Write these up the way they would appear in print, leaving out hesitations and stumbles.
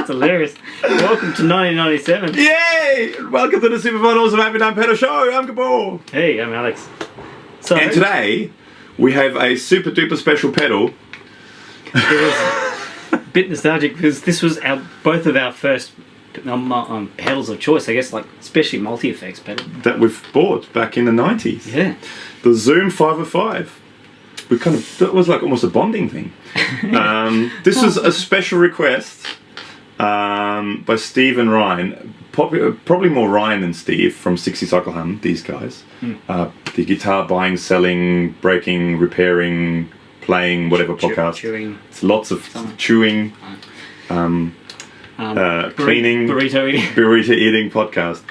That's hilarious. Welcome to 1997. Yay! Welcome to the superfunawesomehappytime pedal show. I'm Gabor. Hey, I'm Alex. So, and today we have a super duper special pedal. It was a bit nostalgic because this was both of our first pedals of choice, I guess, like especially multi-effects pedal that we've bought back in the 90s. Yeah. The Zoom 505. That was like almost a bonding thing. This was a special request by Steve and Ryan. Probably more Ryan than Steve from 60 Cycle Hum, these guys. The guitar buying, selling, breaking, repairing, playing, whatever podcast. Chewing. It's lots of chewing, cleaning, burrito eating podcast.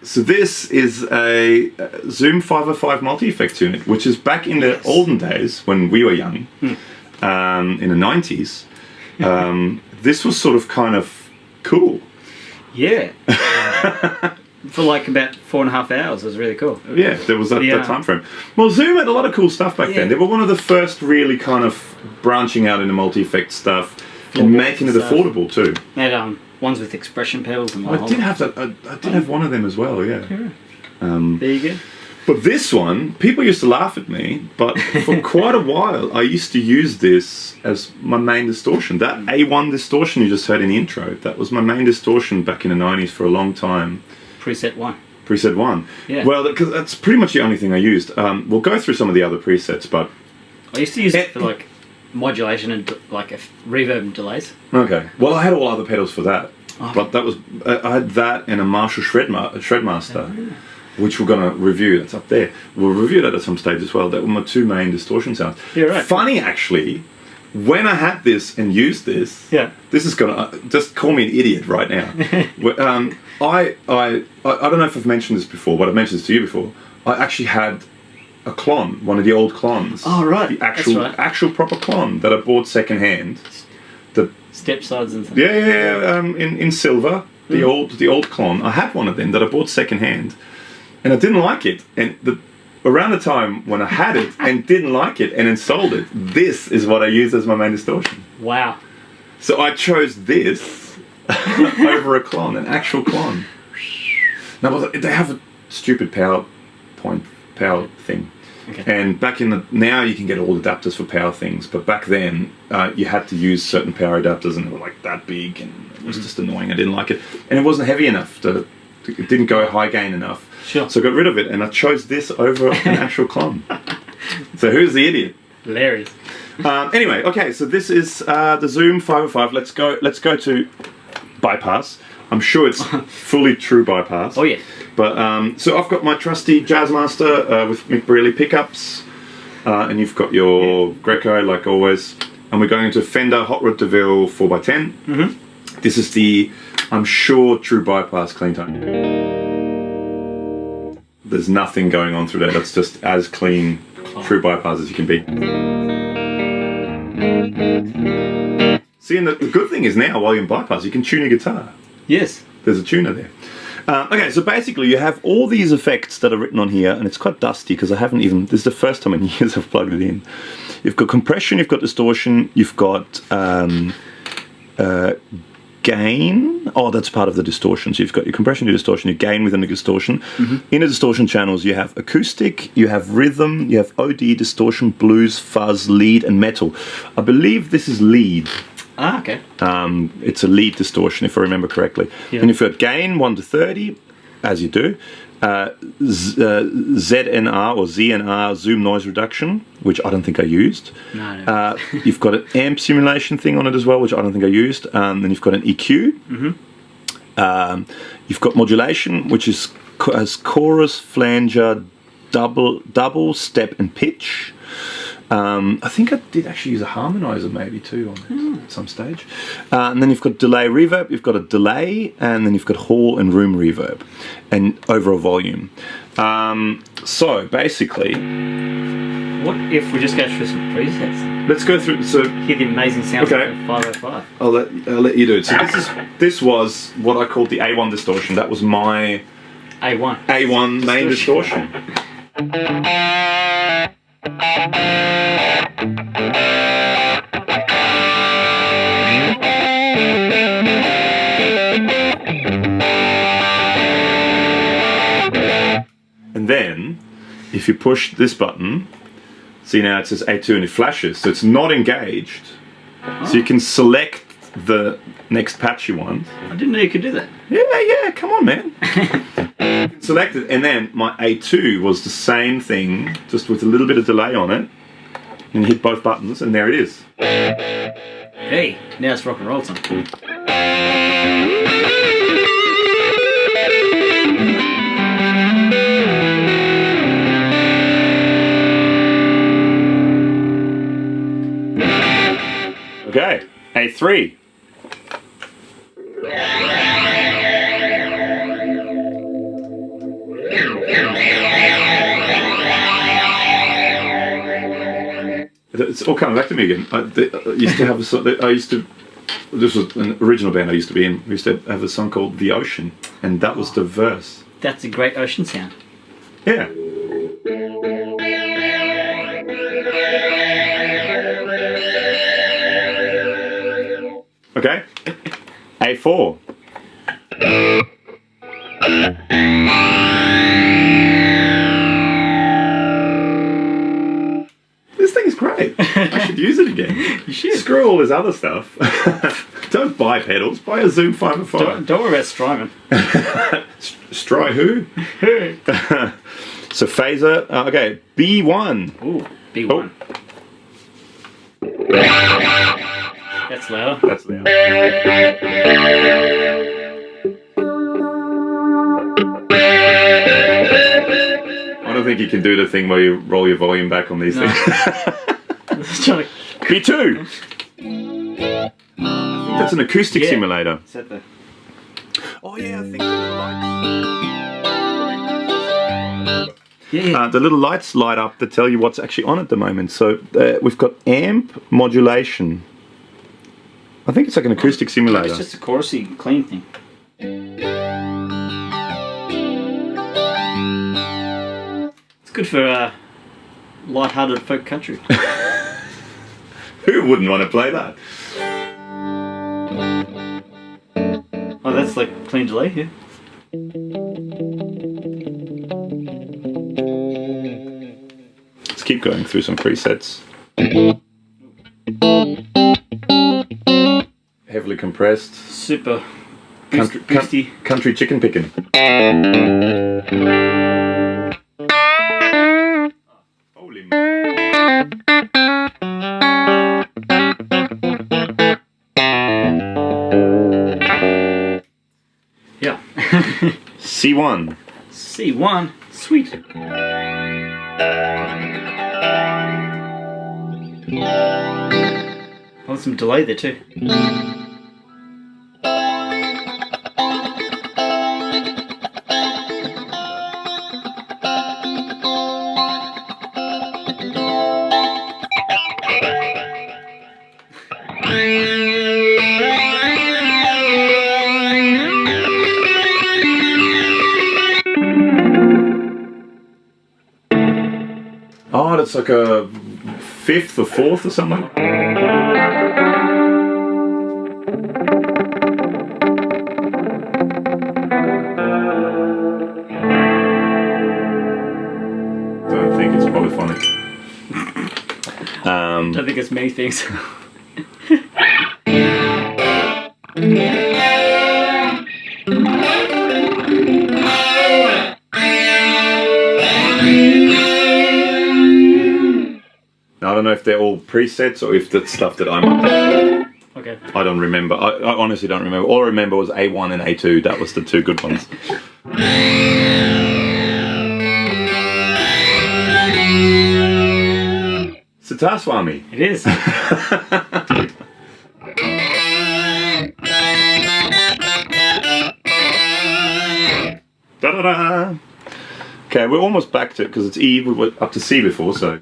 So this is a Zoom 505 multi-effects unit, which is back in the olden days when we were young, in the 90s. This was sort of kind of cool. Yeah. For like about 4.5 hours, it was really cool. Yeah, there was that time frame. Well, Zoom had a lot of cool stuff back then. They were one of the first really kind of branching out into multi-effect stuff and making it affordable too. They had ones with expression pedals and I did have that. I did have one of them as well. Yeah. There you go. But this one, people used to laugh at me, but for quite a while, I used to use this as my main distortion. That A1 distortion you just heard in the intro, that was my main distortion back in the 90s for a long time. Preset 1. Preset 1. Yeah. Well, because that's pretty much the only thing I used. We'll go through some of the other presets, but I used to use it for like modulation and like reverb and delays. Okay. Well, I had all other pedals for that. But that was I had that and a Marshall Shredmaster, which we're going to review. That's up there. We'll review that at some stage as well. That were my two main distortion sounds. Yeah, right. Funny, actually, when I had this and used this, this is going to... just call me an idiot right now. I don't know if I've mentioned this before, but I've mentioned this to you before. I actually had a clon, one of the old clons. Oh, right. The actual proper clon that I bought secondhand. Step sides and stuff. Yeah. In silver, the old clon. I had one of them that I bought secondhand, and I didn't like it. And around the time when I had it and didn't like it and then sold it, this is what I used as my main distortion. Wow. So I chose this over a clon, an actual clon. Now they have a stupid power thing. Okay. And back in now you can get all adapters for power things, but back then you had to use certain power adapters, and they were like that big, and it was just annoying. I didn't like it, and it wasn't heavy enough. It didn't go high gain enough. Sure. So I got rid of it, and I chose this over an actual clon. So who's the idiot? Hilarious. Anyway, okay, so this is the Zoom 505. Let's go to bypass. I'm sure it's fully true bypass. Oh yeah. But so I've got my trusty Jazzmaster with McBrearley pickups, and you've got your Greco like always, and we're going into Fender Hot Rod DeVille 4x10. Mm-hmm. This is the, I'm sure, true bypass clean tone. There's nothing going on through there. That's just as clean true bypass as you can be. See, and the good thing is now, while you're in bypass, you can tune your guitar. Yes. There's a tuner there. Okay, so basically you have all these effects that are written on here, and it's quite dusty because I haven't even... This is the first time in years I've plugged it in. You've got compression, you've got distortion, you've got gain. Oh, that's part of the distortion. So you've got your compression, your distortion, your gain within the distortion. Mm-hmm. In the distortion channels you have acoustic, you have rhythm, you have OD, distortion, blues, fuzz, lead, and metal. I believe this is lead. Ah, okay. It's a lead distortion, if I remember correctly. Yeah. And you've got gain 1 to 30, as you do. ZNR or ZNR, zoom noise reduction, which I don't think I used. No. You've got an amp simulation thing on it as well, which I don't think I used. Then you've got an EQ. Mm-hmm. You've got modulation, which has chorus, flanger, double, step, and pitch. I think I did actually use a harmonizer maybe too on it at some stage. And then you've got delay reverb, you've got a delay, and then you've got hall and room reverb, and overall volume. So basically, What if we just go through some presets? let's go through. So Hear the amazing sounds Okay. of 505. I'll let you do it. So this was what I called the A1 distortion. That was my A1. A1 main distortion. And then, if you push this button, see now it says A2 and it flashes, so it's not engaged. So you can select the next patch you want. I didn't know you could do that. Yeah, come on, man. Select it, and then my A2 was the same thing, just with a little bit of delay on it. And hit both buttons, and there it is. Hey, now it's rock and roll time. Okay, A3. It's all coming back to me again. I used to have a song. This was an original band I used to be in. We used to have a song called "The Ocean," and that was the verse. That's a great ocean sound. Yeah. Okay. A4. This thing is great. I should use it again. You should. Screw all this other stuff. Don't buy pedals. Buy a Zoom 505. Don't worry about Strymon. Stry who? So phaser. Okay. B1. Ooh, B1. That's louder. That's loud. I don't think you can do the thing where you roll your volume back on these things. Let's try to... B2. I think that's an acoustic simulator. Is that the... Oh yeah, I think the lights. Yeah. The little lights light up that tell you what's actually on at the moment. So we've got amp modulation. I think it's like an acoustic simulator. It's just a chorusy, clean thing. It's good for light-hearted folk country. Who wouldn't want to play that? Oh, that's like clean delay here. Let's keep going through some presets. Heavily compressed. Super Country, country chicken picking. Holy Yeah. C1. C1. Sweet. Oh, some delay there too. Oh, that's like a fifth or fourth or something. Don't think it's polyphonic. I don't think it's many things. I don't know if they're all presets or if that's stuff that I'm up. Okay. I don't remember. I honestly don't remember. All I remember was A1 and A2. That was the two good ones. Sitar Swami. It is. Da-da-da. Okay, we're almost back to it because it's E. We were up to C before, so.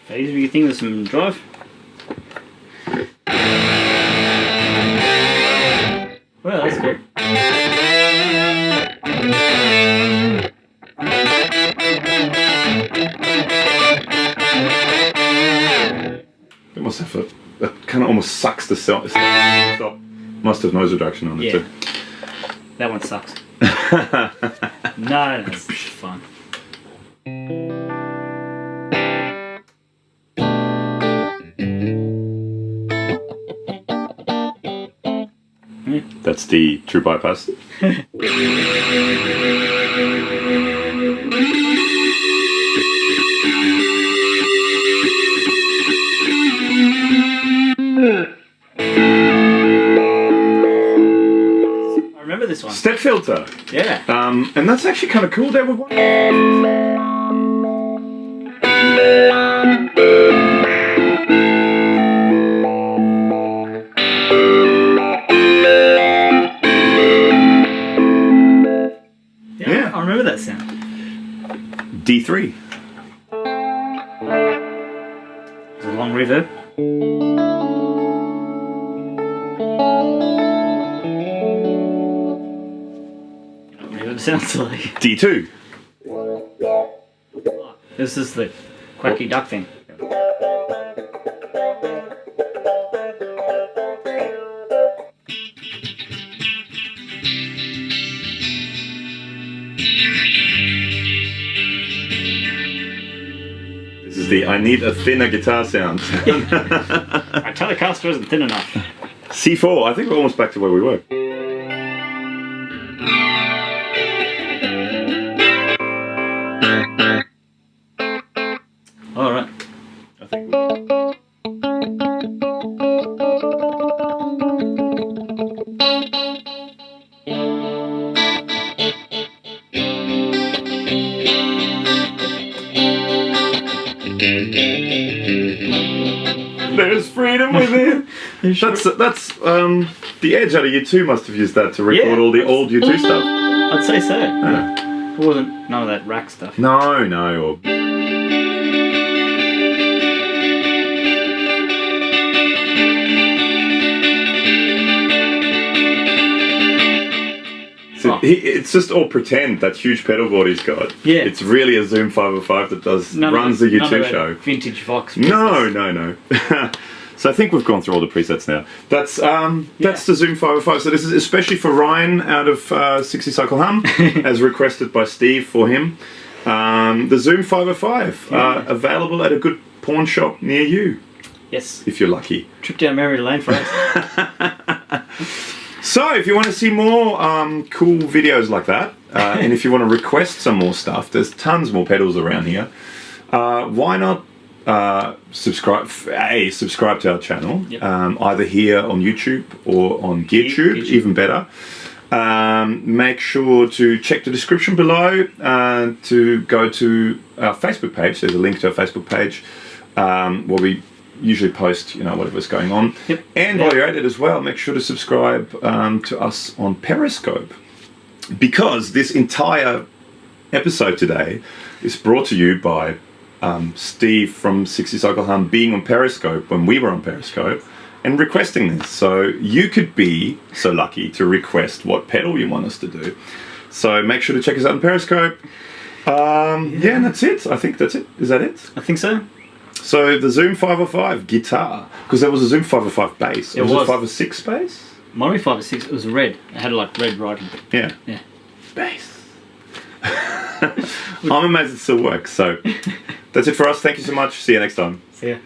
Phase, do you think there's some drive? Well, that's good. It must have a. That kind of almost sucks the stop. Must have nose reduction on it too. That one sucks. No, that's fun. That's the true bypass. I remember this one. Step filter. Yeah. And that's actually kind of cool there with one. Yeah, I remember that sound. D3. It's a long reverb. You know what reverb sounds like? D2. This is the quacky duck thing. This is the I need a thinner guitar sound. My Telecaster isn't thin enough. C4. I think we're almost back to where we were. All right. I think. There's freedom within. That's the Edge out of U2 must have used that to record all the old U2 stuff. I'd say so. Yeah. It wasn't none of that rack stuff. No, or so it's just all pretend, that huge pedal board he's got. Yeah. It's really a Zoom 505 that runs the U2 show. Vintage Vox. No. So I think we've gone through all the presets now. That's the Zoom 505. So this is especially for Ryan out of 60 Cycle Hum, as requested by Steve for him. The Zoom 505, available at a good pawn shop near you. Yes. If you're lucky. Trip down memory lane for us. So if you want to see more cool videos like that, and if you want to request some more stuff, there's tons more pedals around here. Why not subscribe to our channel, either here on YouTube or on GearTube, even better. Make sure to check the description below to go to our Facebook page. There's a link to our Facebook page where we usually post, whatever's going on. And while you're at it as well, make sure to subscribe to us on Periscope, because this entire episode today is brought to you by Steve from 60 Cycle Hum being on Periscope when we were on Periscope and requesting this. So you could be so lucky to request what pedal you want us to do. So make sure to check us out on Periscope. And that's it. I think that's it. Is that it? I think so. So the Zoom 505 guitar, because there was a Zoom 505 bass. Was it 506 bass? Might be 506. It was red. It had like red writing. Yeah. Bass. I'm amazed it still works. So that's it for us. Thank you so much. See you next time. See ya.